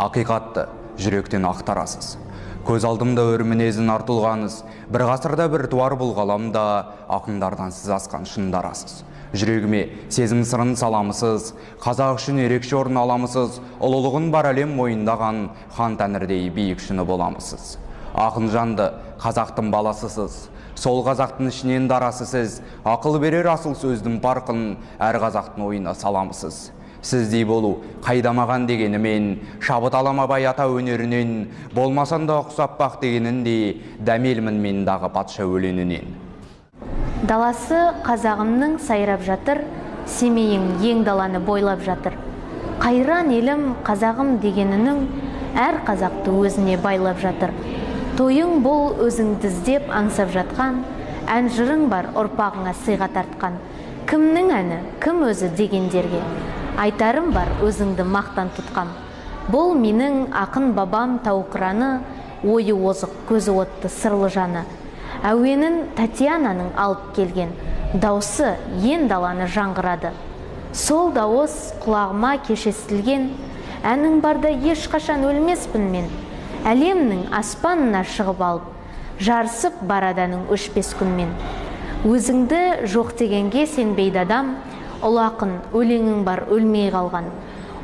Ақиқатты жүректен ақтарасыз. Көз алдымда өр мінезін артылғаныз, бір ғасырда бір туар бұл ғаламда ақындардан сіз асқан шындарасыз. Жүрегіме сезім сырын саламысыз, қазақ үшін ерекше орын аламысыз, ұлылығын бар әлем мойындаған хан тәңірдей биік шыны боламысыз. Ақын жанды қазақтың баласысыз, сол қазақтың ішінен дарасысыз, ақыл берер асыл сөздің парқын әр қазақтың ойына саламысыз. Сіздей болу қайдамаған дегенімен, шабыт аламабай ата өнерінен, болмасан да ұқсап бақ дегеніндей, дәмелмін мен дағы патша өлеңінен. Даласы қазағымның сайрап жатыр, Семейің ең даланы бойлап жатыр. Қайран елім қазағым дегенінің әр қазақты өзіне байлап жатыр. Тойың бұл өзіңді іздеп аңсап жатқан, ән жырың бар ұрпағыңа сыйға тартқан. Кімнің әні, кім өзі дегендерге, айтарым бар өзіңді мақтан тұтқам. Бұл менің ақын бабам Тауқыраны, ойы озық, көзі отты, сырлы жаны. Әуенін Татьянаның алып келген, даусы ен даланы жаңғырады. Сол дауыс құлағыма кешестілген, әнің барда ешқашан өлмеспін мен. Әлемнің аспанына шығып алып, жарысып бараданың өшпес күнмен. Өзіңді жоқ дегенге сенбейді адам, ұлы ақын өлеңің бар өлмей қалған.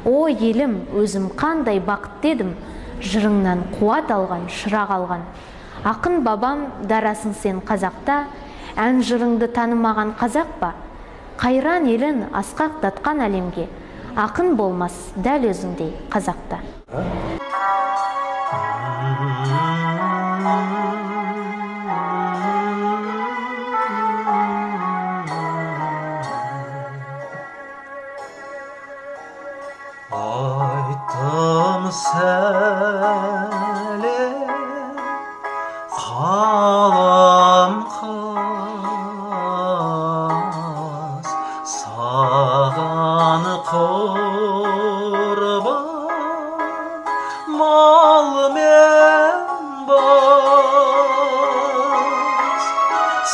О елім, өзім қандай бақыт дедім, жырыңнан қуат алған, шырақ алған. Ақын бабам дарасың сен қазақта, ән жырыңды танымаған қазақ па? Қайран елін асқақтатқан әлемге, ақын болмас дәл өзіңдей қазақта. Aytdım sele Қалам қаз, саған құрбан, мал мен бас.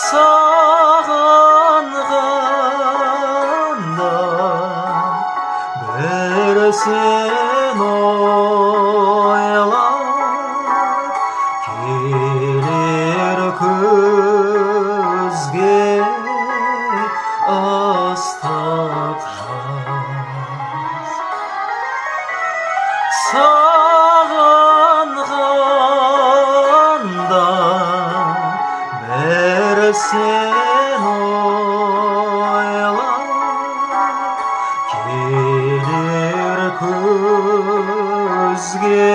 Саған ғана бір сен ойлап келер көзге ыстық жаз. Саған ғана бір сен ойлап келер көзге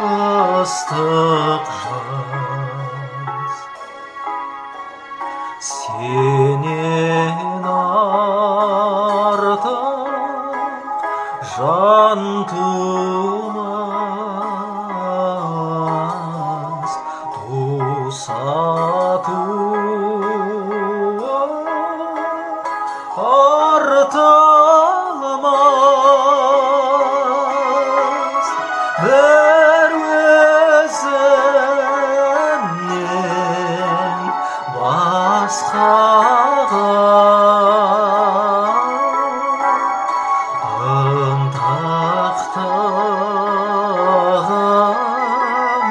ыстық жаз. Сенен артық жан тумас, туса туа артылмас. Бір өзіңнен басқаға ынтықтығым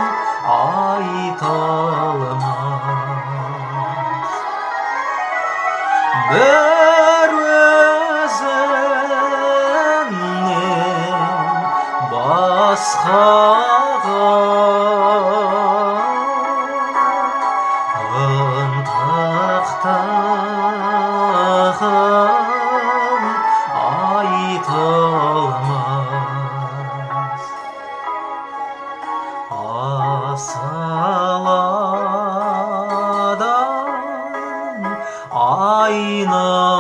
айтылмас. Бір өзіңнен басқаға ынтықтығым айтылмас. Асыладан айнымас,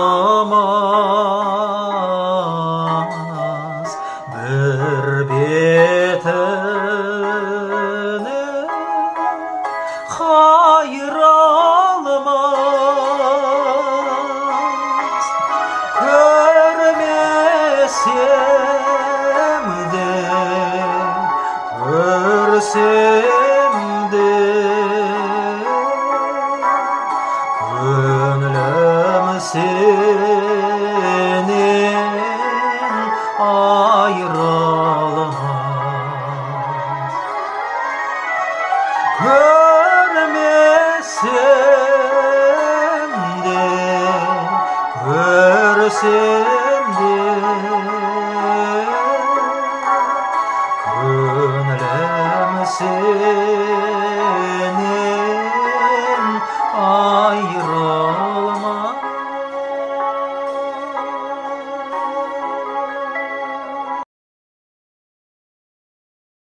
бір бетіне қайралмас. Көрмесем де, көрсем де, көңілім сенен айрылмас. Görmesem de, görsem de, gönlüm senden ayrı.